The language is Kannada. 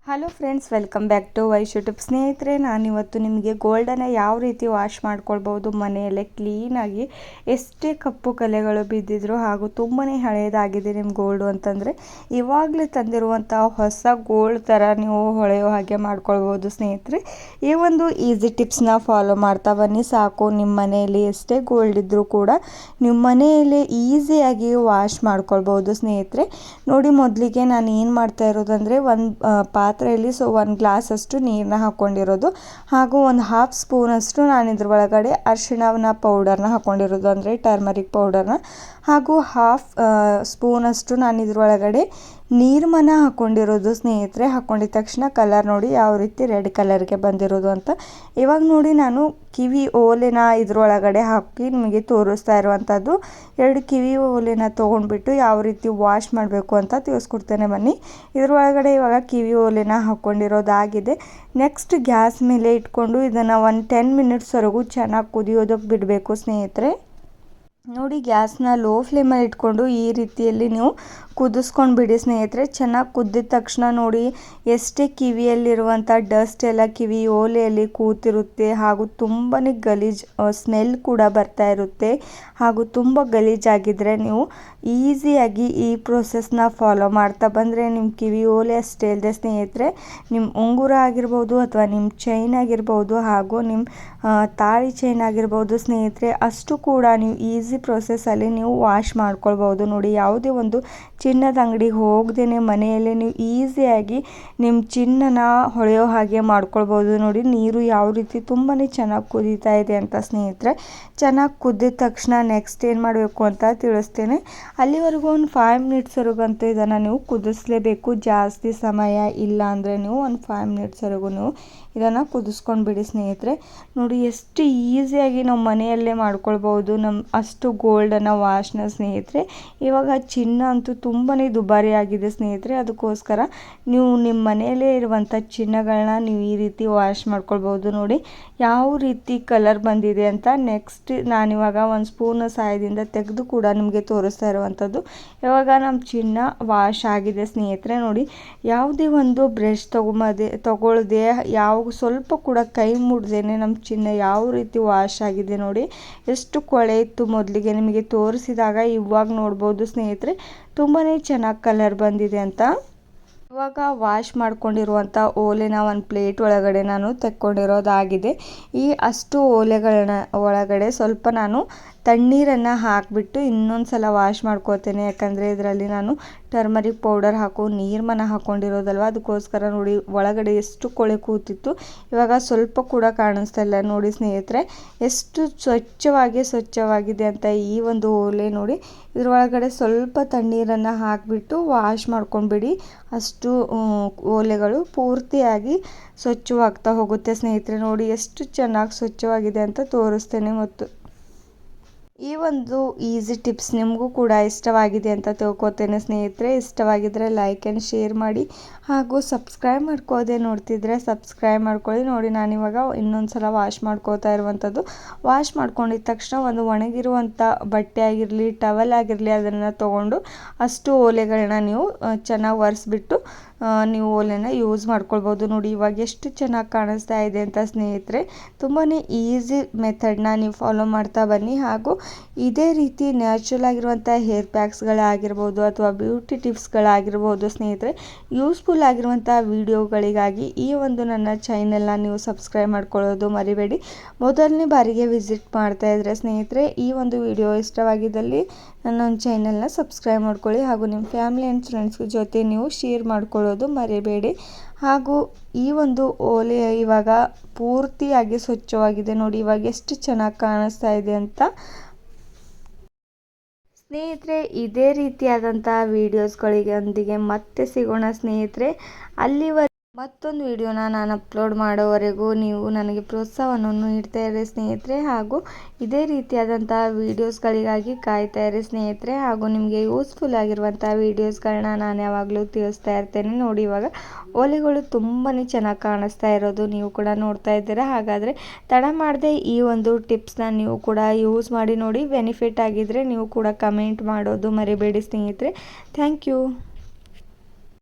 Hello friends, welcome back to Vaish YouTube. ಸ್ನೇಹಿತರೆ, ನಾನಿವತ್ತು ನಿಮಗೆ ಗೋಲ್ಡನ್ನು ಯಾವ ರೀತಿ ವಾಶ್ ಮಾಡ್ಕೊಳ್ಬೋದು ಮನೆಯಲ್ಲೇ ಕ್ಲೀನಾಗಿ. ಎಷ್ಟೇ ಕಪ್ಪು ಕಲೆಗಳು ಬಿದ್ದಿದ್ರು ಹಾಗೂ ತುಂಬಾ ಹಳೆಯದಾಗಿದೆ ನಿಮ್ಮ ಗೋಲ್ಡು ಅಂತಂದರೆ ಇವಾಗಲೇ ತಂದಿರುವಂಥ ಹೊಸ ಗೋಲ್ಡ್ ಥರ ನೀವು ಹೊಳೆಯೋ ಹಾಗೆ ಮಾಡ್ಕೊಳ್ಬೋದು. ಸ್ನೇಹಿತರೆ, ಈ ಒಂದು ಈಸಿ ಟಿಪ್ಸ್ನ ಫಾಲೋ ಮಾಡ್ತಾ ಬನ್ನಿ ಸಾಕು. ನಿಮ್ಮ ಮನೆಯಲ್ಲಿ ಎಷ್ಟೇ ಗೋಲ್ಡ್ ಇದ್ದರೂ ಕೂಡ ನಿಮ್ಮ ಮನೆಯಲ್ಲೇ ಈಸಿಯಾಗಿ ವಾಶ್ ಮಾಡ್ಕೊಳ್ಬೋದು. ಸ್ನೇಹಿತರೆ ನೋಡಿ, ಮೊದಲಿಗೆ ನಾನು ಏನು ಮಾಡ್ತಾ ಇರೋದಂದರೆ ಒಂದು ಪಾತ್ರೆಯಲ್ಲಿ 1 ಗ್ಲಾಸಷ್ಟು ನೀರನ್ನ ಹಾಕ್ಕೊಂಡಿರೋದು ಹಾಗೂ ಒಂದು ½ ಸ್ಪೂನಷ್ಟು ನಾನು ಇದ್ರ ಒಳಗಡೆ ಅರಿಶಿಣನ ಪೌಡರ್ನ ಹಾಕ್ಕೊಂಡಿರೋದು, ಅಂದರೆ ಟರ್ಮರಿಕ್ ಪೌಡರ್ನ, ಹಾಗೂ ½ ಸ್ಪೂನಷ್ಟು ನಾನು ಇದ್ರೊಳಗಡೆ ನೀರ್ಮನ ಹಾಕ್ಕೊಂಡಿರೋದು. ಸ್ನೇಹಿತರೆ, ಹಾಕ್ಕೊಂಡಿದ ತಕ್ಷಣ ಕಲರ್ ನೋಡಿ ಯಾವ ರೀತಿ ರೆಡ್ ಕಲರ್ಗೆ ಬಂದಿರೋದು ಅಂತ. ಇವಾಗ ನೋಡಿ, ನಾನು ಕಿವಿ ಓಲೆನ ಇದ್ರೊಳಗಡೆ ಹಾಕಿ ನಿಮಗೆ ತೋರಿಸ್ತಾ ಇರುವಂಥದ್ದು. 2 ಕಿವಿ ಓಲೆನ ತೊಗೊಂಡ್ಬಿಟ್ಟು ಯಾವ ರೀತಿ ವಾಶ್ ಮಾಡಬೇಕು ಅಂತ ತಿಳಿಸ್ಕೊಡ್ತೇನೆ ಬನ್ನಿ. ಇದ್ರೊಳಗಡೆ ಇವಾಗ ಕಿವಿ ಓಲೆನ ಹಾಕ್ಕೊಂಡಿರೋದಾಗಿದೆ. ನೆಕ್ಸ್ಟ್ ಗ್ಯಾಸ್ ಮೇಲೆ ಇಟ್ಕೊಂಡು ಇದನ್ನು ಒಂದು 10 ಮಿನಿಟ್ಸ್ವರೆಗೂ ಚೆನ್ನಾಗಿ ಕುದಿಯೋದಕ್ಕೆ ಬಿಡಬೇಕು. ಸ್ನೇಹಿತರೆ ನೋಡಿ, ಗ್ಯಾಸ್ನ ಲೋ ಫ್ಲೇಮಲ್ಲಿ ಇಟ್ಕೊಂಡು ಈ ರೀತಿಯಲ್ಲಿ ನೀವು ಕುದಿಸ್ಕೊಂಡು ಬಿಡಿ. ಸ್ನೇಹಿತರೆ, ಚೆನ್ನಾಗಿ ಕುದ್ದಿದ ತಕ್ಷಣ ನೋಡಿ ಎಷ್ಟೇ ಕಿವಿಯಲ್ಲಿರುವಂಥ ಡಸ್ಟ್ ಎಲ್ಲ ಕಿವಿ ಓಲೆಯಲ್ಲಿ ಕೂತಿರುತ್ತೆ ಹಾಗೂ ತುಂಬಾ ಗಲೀಜು ಸ್ಮೆಲ್ ಕೂಡ ಬರ್ತಾ ಇರುತ್ತೆ. ಹಾಗೂ ತುಂಬ ಗಲೀಜಾಗಿದ್ದರೆ ನೀವು ಈಸಿಯಾಗಿ ಈ ಪ್ರೊಸೆಸ್ನ ಫಾಲೋ ಮಾಡ್ತಾ ಬಂದರೆ ನಿಮ್ಮ ಕಿವಿ ಓಲೆ ಅಷ್ಟೇ ಇಲ್ಲದೆ ಸ್ನೇಹಿತರೆ, ನಿಮ್ಮ ಉಂಗುರ ಆಗಿರ್ಬೋದು ಅಥವಾ ನಿಮ್ಮ ಚೈನ್ ಆಗಿರ್ಬೋದು ಹಾಗೂ ನಿಮ್ಮ ತಾಳಿ ಚೈನ್ ಆಗಿರ್ಬೋದು ಸ್ನೇಹಿತರೆ, ಅಷ್ಟು ಕೂಡ ನೀವು ಈಸಿ ಪ್ರೊಸೆಸ್ಸಲ್ಲಿ ನೀವು ವಾಶ್ ಮಾಡ್ಕೊಳ್ಬೋದು. ನೋಡಿ, ಯಾವುದೇ ಒಂದು ಚಿನ್ನದ ಅಂಗಡಿಗೆ ಹೋಗದೇನೆ ಮನೆಯಲ್ಲೇ ನೀವು ಈಸಿಯಾಗಿ ನಿಮ್ಮ ಚಿನ್ನನ ಹೊಳೆಯೋ ಹಾಗೆ ಮಾಡ್ಕೊಳ್ಬೋದು. ನೋಡಿ, ನೀರು ಯಾವ ರೀತಿ ತುಂಬಾ ಚೆನ್ನಾಗಿ ಕುದೀತಾ ಇದೆ ಅಂತ. ಸ್ನೇಹಿತರೆ, ಚೆನ್ನಾಗಿ ಕುದ್ದಿದ ತಕ್ಷಣ ನೆಕ್ಸ್ಟ್ ಏನು ಮಾಡಬೇಕು ಅಂತ ತಿಳಿಸ್ತೇನೆ. ಅಲ್ಲಿವರೆಗೂ ಒಂದು 5 ಮಿನಿಟ್ಸ್ವರೆಗಂತೂ ಇದನ್ನು ನೀವು ಕುದಿಸ್ಲೇಬೇಕು. ಜಾಸ್ತಿ ಸಮಯ ಇಲ್ಲ ಅಂದರೆ ನೀವು ಒಂದು 5 ಮಿನಿಟ್ಸ್ವರೆಗೂ ನೀವು ಇದನ್ನು ಕುದಿಸ್ಕೊಂಡು ಬಿಡಿ. ಸ್ನೇಹಿತರೆ ನೋಡಿ, ಎಷ್ಟು ಈಸಿಯಾಗಿ ನಾವು ಮನೆಯಲ್ಲೇ ಮಾಡ್ಕೊಳ್ಬೋದು ಅಷ್ಟು ಗೋಲ್ಡನ್ನು ವಾಶ್ನ. ಸ್ನೇಹಿತರೆ, ಇವಾಗ ಚಿನ್ನ ಅಂತೂ ತುಂಬಾ ದುಬಾರಿ ಆಗಿದೆ ಸ್ನೇಹಿತರೆ. ಅದಕ್ಕೋಸ್ಕರ ನೀವು ನಿಮ್ಮ ಮನೆಯಲ್ಲೇ ಇರುವಂಥ ಚಿನ್ನಗಳನ್ನ ನೀವು ಈ ರೀತಿ ವಾಶ್ ಮಾಡ್ಕೊಳ್ಬೋದು. ನೋಡಿ ಯಾವ ರೀತಿ ಕಲರ್ ಬಂದಿದೆ ಅಂತ. ನೆಕ್ಸ್ಟ್ ನಾನಿವಾಗ ಒಂದು ಸ್ಪೂನ್ ಸಹಾಯದಿಂದ ತೆಗೆದು ಕೂಡ ನಿಮಗೆ ತೋರಿಸ್ತಾ ಇರುವಂಥದ್ದು. ಇವಾಗ ನಮ್ಮ ಚಿನ್ನ ವಾಶ್ ಆಗಿದೆ ಸ್ನೇಹಿತರೆ. ನೋಡಿ, ಯಾವುದೇ ಒಂದು ಬ್ರಷ್ ತಗೊಳ್ಳದೆ ಯಾವ ಸ್ವಲ್ಪ ಕೂಡ ಕೈ ಮುಡ್ದೇನೆ ನಮ್ಮ ಚಿನ್ನ ಯಾವ ರೀತಿ ವಾಶ್ ಆಗಿದೆ. ನೋಡಿ ಎಷ್ಟು ಕೊಳೆ ಇತ್ತು ಮೊದಲಿಗೆ ನಿಮಗೆ ತೋರಿಸಿದಾಗ, ಇವಾಗ ನೋಡ್ಬೋದು ಸ್ನೇಹಿತರೆ ತುಂಬಾ ಚೆನ್ನಾಗಿ ಕಲರ್ ಬಂದಿದೆ ಅಂತ. ಇವಾಗ ವಾಶ್ ಮಾಡ್ಕೊಂಡಿರುವಂಥ ಓಲೆನ ಒಂದು ಪ್ಲೇಟ್ ಒಳಗಡೆ ನಾನು ತೆಕ್ಕೊಂಡಿರೋದಾಗಿದೆ. ಈ ಅಷ್ಟು ಓಲೆಗಳನ್ನ ಒಳಗಡೆ ಸ್ವಲ್ಪ ನಾನು ತಣ್ಣೀರನ್ನು ಹಾಕಿಬಿಟ್ಟು ಇನ್ನೊಂದು ಸಲ ವಾಶ್ ಮಾಡ್ಕೋತೇನೆ. ಯಾಕಂದರೆ ಇದರಲ್ಲಿ ನಾನು ಟರ್ಮರಿಕ್ ಪೌಡರ್ ಹಾಕೋ ನೀರ್ಮನ ಹಾಕ್ಕೊಂಡಿರೋದಲ್ವ, ಅದಕ್ಕೋಸ್ಕರ ನೋಡಿ ಒಳಗಡೆ ಎಷ್ಟು ಕೊಳೆ ಕೂತಿತ್ತು. ಇವಾಗ ಸ್ವಲ್ಪ ಕೂಡ ಕಾಣಿಸ್ತಾ ಇಲ್ಲ. ನೋಡಿ ಸ್ನೇಹಿತರೆ, ಎಷ್ಟು ಸ್ವಚ್ಛವಾಗಿದೆ ಅಂತ ಈ ಒಂದು ಓಲೆ. ನೋಡಿ, ಇದರೊಳಗಡೆ ಸ್ವಲ್ಪ ತಣ್ಣೀರನ್ನು ಹಾಕಿಬಿಟ್ಟು ವಾಶ್ ಮಾಡ್ಕೊಂಡ್ಬಿಡಿ. ಅಷ್ಟು ಓಲೆಗಳು ಪೂರ್ತಿಯಾಗಿ ಸ್ವಚ್ಛವಾಗ್ತಾ ಹೋಗುತ್ತೆ. ಸ್ನೇಹಿತರೆ ನೋಡಿ, ಎಷ್ಟು ಚೆನ್ನಾಗಿ ಸ್ವಚ್ಛವಾಗಿದೆ ಅಂತ ತೋರಿಸ್ತೇನೆ. ಮತ್ತು ಈ ಒಂದು ಈಸಿ ಟಿಪ್ಸ್ ನಿಮಗೂ ಕೂಡ ಇಷ್ಟವಾಗಿದೆ ಅಂತ ತಿಳ್ಕೊತೇನೆ ಸ್ನೇಹಿತರೆ. ಇಷ್ಟವಾಗಿದ್ದರೆ ಲೈಕ್ ಆ್ಯಂಡ್ ಶೇರ್ ಮಾಡಿ ಹಾಗೂ ಸಬ್ಸ್ಕ್ರೈಬ್ ಮಾಡ್ಕೋದೆ ನೋಡ್ತಿದ್ರೆ ಸಬ್ಸ್ಕ್ರೈಬ್ ಮಾಡ್ಕೊಳ್ಳಿ. ನೋಡಿ, ನಾನಿವಾಗ ಇನ್ನೊಂದು ಸಲ ವಾಶ್ ಮಾಡ್ಕೋತಾ ಇರುವಂಥದ್ದು. ವಾಶ್ ಮಾಡ್ಕೊಂಡಿದ್ದ ತಕ್ಷಣ ಒಂದು ಒಣಗಿರುವಂಥ ಬಟ್ಟೆ ಆಗಿರಲಿ ಟವಲ್ ಆಗಿರಲಿ ಅದನ್ನು ತೊಗೊಂಡು ಅಷ್ಟು ಓಲೆಗಳನ್ನ ನೀವು ಚೆನ್ನಾಗಿ ಒರೆಸ್ಬಿಟ್ಟು ನೀವು ಓಲೆನ ಯೂಸ್ ಮಾಡ್ಕೊಳ್ಬೋದು. ನೋಡಿ, ಇವಾಗ ಎಷ್ಟು ಚೆನ್ನಾಗಿ ಕಾಣಿಸ್ತಾ ಇದೆ ಅಂತ. ಸ್ನೇಹಿತರೆ, ತುಂಬಾ ಈಸಿ ಮೆಥಡ್ನ ನೀವು ಫಾಲೋ ಮಾಡ್ತಾ ಬನ್ನಿ. ಹಾಗೂ ಇದೇ ರೀತಿ ನ್ಯಾಚುರಲ್ ಆಗಿರುವಂಥ ಹೇರ್ ಪ್ಯಾಕ್ಸ್ಗಳಾಗಿರ್ಬೋದು ಅಥವಾ ಬ್ಯೂಟಿ ಟಿಪ್ಸ್ಗಳಾಗಿರ್ಬೋದು ಸ್ನೇಹಿತರೆ, ಯೂಸ್ಫುಲ್ ಆಗಿರುವಂಥ ವಿಡಿಯೋಗಳಿಗಾಗಿ ಈ ಒಂದು ನನ್ನ ಚಾನಲ್ನ ನೀವು ಸಬ್ಸ್ಕ್ರೈಬ್ ಮಾಡ್ಕೊಳ್ಳೋದು ಮರಿಬೇಡಿ. ಮೊದಲನೇ ಬಾರಿಗೆ ವಿಸಿಟ್ ಮಾಡ್ತಾ ಇದ್ದರೆ ಸ್ನೇಹಿತರೆ, ಈ ಒಂದು ವಿಡಿಯೋ ಇಷ್ಟವಾಗಿದ್ದಲ್ಲಿ ನನ್ನ ಚಾನಲ್ನ ಸಬ್ಸ್ಕ್ರೈಬ್ ಮಾಡ್ಕೊಳ್ಳಿ ಹಾಗೂ ನಿಮ್ಮ ಫ್ಯಾಮಿಲಿ ಆ್ಯಂಡ್ ಫ್ರೆಂಡ್ಸ್ ಜೊತೆ ನೀವು ಶೇರ್ ಮಾಡ್ಕೊಳ್ಳೋದು ಮರಿಬೇಡಿ. ಹಾಗೂ ಈ ಒಂದು ಓಲೆ ಇವಾಗ ಪೂರ್ತಿಯಾಗಿ ಸ್ವಚ್ಛವಾಗಿದೆ. ನೋಡಿ, ಇವಾಗ ಎಷ್ಟು ಚೆನ್ನಾಗಿ ಕಾಣಿಸ್ತಾ ಇದೆ ಅಂತ. ಸ್ನೇಹಿತರೆ, ಇದೇ ರೀತಿಯಾದಂಥ ವೀಡಿಯೋಸ್ಗಳಿಗೊಂದಿಗೆ ಮತ್ತೆ ಸಿಗೋಣ ಸ್ನೇಹಿತರೆ. ಅಲ್ಲಿವರೆಗೆ ಮತ್ತೊಂದು ವಿಡಿಯೋನ ನಾನು ಅಪ್ಲೋಡ್ ಮಾಡೋವರೆಗೂ ನೀವು ನನಗೆ ಪ್ರೋತ್ಸಾಹವನ್ನು ನೀಡ್ತಾ ಇರಿ ಸ್ನೇಹಿತರೆ. ಹಾಗೂ ಇದೇ ರೀತಿಯಾದಂಥ ವೀಡಿಯೋಸ್ಗಳಿಗಾಗಿ ಕಾಯ್ತಾ ಇರಿ ಸ್ನೇಹಿತರೆ. ಹಾಗೂ ನಿಮಗೆ ಯೂಸ್ಫುಲ್ ಆಗಿರುವಂಥ ವೀಡಿಯೋಸ್ಗಳನ್ನ ನಾನು ಯಾವಾಗಲೂ ತಿಳಿಸ್ತಾ ಇರ್ತೇನೆ. ನೋಡಿ, ಇವಾಗ ಓಲೆಗಳು ತುಂಬಾ ಚೆನ್ನಾಗಿ ಕಾಣಿಸ್ತಾ ಇರೋದು ನೀವು ಕೂಡ ನೋಡ್ತಾ ಇದ್ದೀರಾ. ಹಾಗಾದರೆ ತಡ ಮಾಡದೆ ಈ ಒಂದು ಟಿಪ್ಸ್ನ ನೀವು ಕೂಡ ಯೂಸ್ ಮಾಡಿ ನೋಡಿ. ಬೆನಿಫಿಟ್ ಆಗಿದ್ದರೆ ನೀವು ಕೂಡ ಕಮೆಂಟ್ ಮಾಡೋದು ಮರಿಬೇಡಿ ಸ್ನೇಹಿತರೆ. Thank you.